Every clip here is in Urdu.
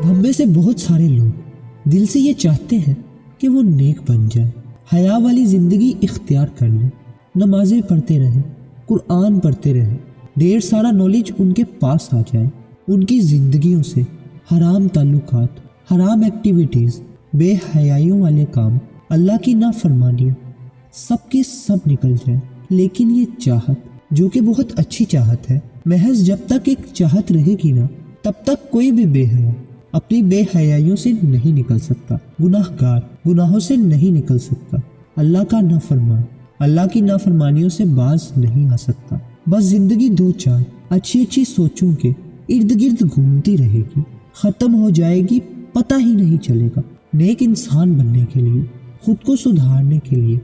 ہم میں سے بہت سارے لوگ دل سے یہ چاہتے ہیں کہ وہ نیک بن جائیں، حیا والی زندگی اختیار کر لیں، نمازیں پڑھتے رہیں، قرآن پڑھتے رہیں، ڈھیر سارا نالج ان کے پاس آ جائے، ان کی زندگیوں سے حرام تعلقات، حرام ایکٹیویٹیز، بے حیائیوں والے کام، اللہ کی نافرمانیاں سب کی سب نکل جائیں۔ لیکن یہ چاہت، جو کہ بہت اچھی چاہت ہے، محض جب تک ایک چاہت رہے گی نا، تب تک کوئی بھی بے حیا اپنی بے حیائیوں سے نہیں نکل سکتا، گناہ گار گناہوں سے نہیں نکل سکتا، اللہ کا نافرمان اللہ کی نافرمانیوں سے باز نہیں آ سکتا۔ بس زندگی دو چار اچھی اچھی سوچوں کے ارد گرد گھومتی رہے گی، ختم ہو جائے گی، پتہ ہی نہیں چلے گا۔ نیک انسان بننے کے لیے، خود کو سدھارنے کے لیے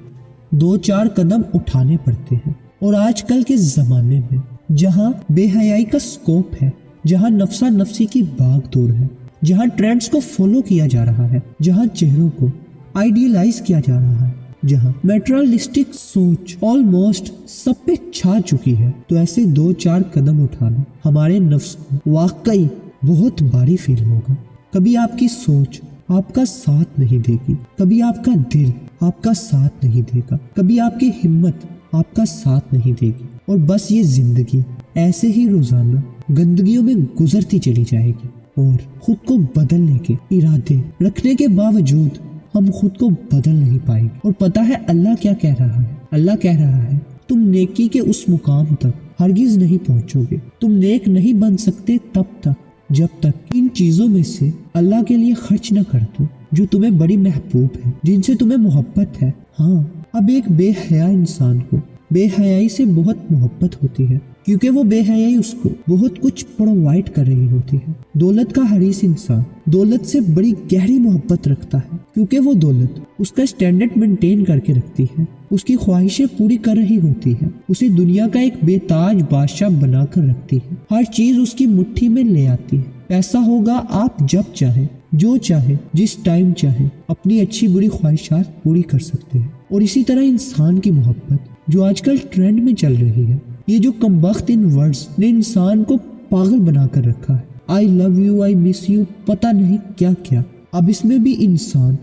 دو چار قدم اٹھانے پڑتے ہیں۔ اور آج کل کے زمانے میں جہاں بے حیائی کا سکوپ ہے، جہاں نفسا نفسی کی بھاگ دوڑ ہے، جہاں ٹرینڈز کو فالو کیا جا رہا ہے، جہاں چہروں کو آئیڈیلائز کیا جا رہا ہے، جہاں میٹرالسٹک سوچ آلموسٹ سب پہ چھا چکی ہے، تو ایسے دو چار قدم اٹھانا ہمارے نفس کو واقعی بہت بھاری فیل ہوگا۔ کبھی آپ کی سوچ آپ کا ساتھ نہیں دے گی، کبھی آپ کا دل آپ کا ساتھ نہیں دے گا، کبھی آپ کی ہمت آپ کا ساتھ نہیں دے گی، اور بس یہ زندگی ایسے ہی روزانہ گندگیوں میں گزرتی چلی جائے گی۔ اور خود کو بدلنے کے ارادے رکھنے کے باوجود ہم خود کو بدل نہیں پائیں گے۔ اور پتہ ہے اللہ کیا کہہ رہا ہے؟ اللہ کہہ رہا ہے تم نیکی کے اس مقام تک ہرگز نہیں پہنچو گے، تم نیک نہیں بن سکتے تب تک جب تک ان چیزوں میں سے اللہ کے لیے خرچ نہ کر دو جو تمہیں بڑی محبوب ہے، جن سے تمہیں محبت ہے۔ ہاں، اب ایک بے حیا انسان کو بے حیائی سے بہت محبت ہوتی ہے، کیونکہ وہ بے حیائی اس کو بہت کچھ پرووائڈ کر رہی ہوتی ہے۔ دولت کا حریص انسان دولت سے بڑی گہری محبت رکھتا ہے، کیونکہ وہ دولت اس کا اسٹینڈرڈ مینٹین کر کے رکھتی ہے، اس کی خواہشیں پوری کر رہی ہوتی ہے، اسے دنیا کا ایک بے تاج بادشاہ بنا کر رکھتی ہے، ہر چیز اس کی مٹھی میں لے آتی ہے۔ پیسہ ہوگا، آپ جب چاہیں، جو چاہیں، جس ٹائم چاہیں اپنی اچھی بری خواہشات پوری کر سکتے ہیں۔ اور اسی طرح انسان کی محبت جو آج کل ٹرینڈ میں چل رہی ہے، یہ جو کم بخت ان ورڈز نے انسان کو پاگل بنا کر رکھا ہے، آئی love you, I miss you, پتہ نہیں کیا کیا۔ اب اس میں بھی انسان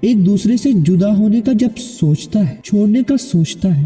ایک دوسرے سے جدا ہونے کا جب سوچتا ہے، چھوڑنے کا سوچتا ہے،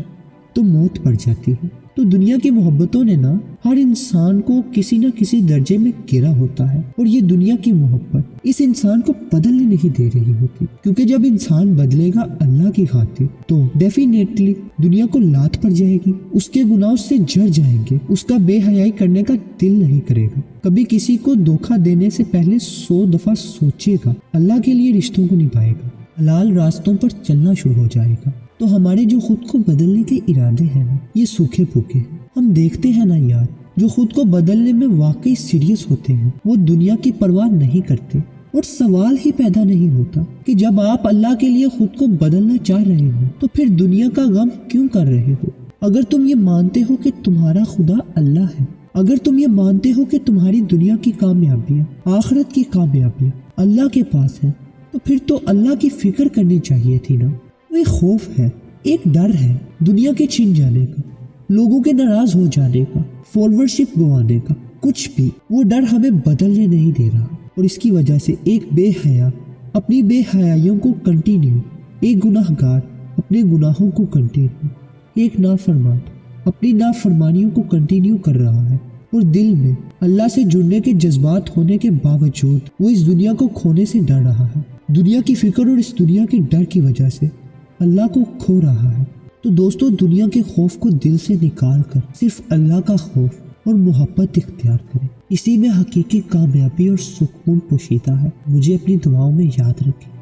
تو موت پڑ جاتی ہے۔ تو دنیا کی محبتوں نے نا ہر انسان کو کسی نہ کسی درجے میں گھیرا ہوتا ہے، اور یہ دنیا کی محبت اس انسان کو بدلنے نہیں دے رہی ہوتی، کیونکہ جب انسان بدلے گا اللہ کی خاطر تو ڈیفینیٹلی دنیا کو لات پڑ جائے گی، اس کے گناہ اس سے جڑ جائیں گے، اس کا بے حیائی کرنے کا دل نہیں کرے گا، کبھی کسی کو دھوکہ دینے سے پہلے 100 دفعہ سوچے گا، اللہ کے لیے رشتوں کو نبھائے گا، حلال راستوں پر چلنا شروع ہو جائے گا۔ تو ہمارے جو خود کو بدلنے کے ارادے ہیں نا، یہ سوکھے پھوکے ہیں۔ ہم دیکھتے ہیں نا یار، جو خود کو بدلنے میں واقعی سیریس ہوتے ہیں وہ دنیا کی پرواہ نہیں کرتے، اور سوال ہی پیدا نہیں ہوتا کہ جب آپ اللہ کے لیے خود کو بدلنا چاہ رہے ہو تو پھر دنیا کا غم کیوں کر رہے ہو؟ اگر تم یہ مانتے ہو کہ تمہارا خدا اللہ ہے، اگر تم یہ مانتے ہو کہ تمہاری دنیا کی کامیابیاں، آخرت کی کامیابیاں اللہ کے پاس ہیں، تو پھر تو اللہ کی فکر کرنی چاہیے تھی نا۔ وہ ایک خوف ہے، ایک ڈر ہے دنیا کے چھن جانے کا، لوگوں کے ناراض ہو جانے کا، فالوورشپ گوانے کا، کچھ بھی وہ ڈر ہمیں بدلنے نہیں دے رہا۔ اور اس کی وجہ سے ایک بے حیا اپنی بے حیائیوں کو کنٹینیو، ایک گناہ گار اپنے گناہوں کو کنٹینیو، ایک نافرمان اپنی نافرمانیوں کو کنٹینیو کر رہا ہے، اور دل میں اللہ سے جڑنے کے جذبات ہونے کے باوجود وہ اس دنیا کو کھونے سے ڈر رہا ہے۔ دنیا کی فکر اور اس دنیا کے ڈر کی وجہ سے اللہ کو کھو رہا ہے۔ تو دوستو، دنیا کے خوف کو دل سے نکال کر صرف اللہ کا خوف اور محبت اختیار کریں، اسی میں حقیقی کامیابی اور سکون پوشیدہ ہے۔ مجھے اپنی دعاؤں میں یاد رکھیں۔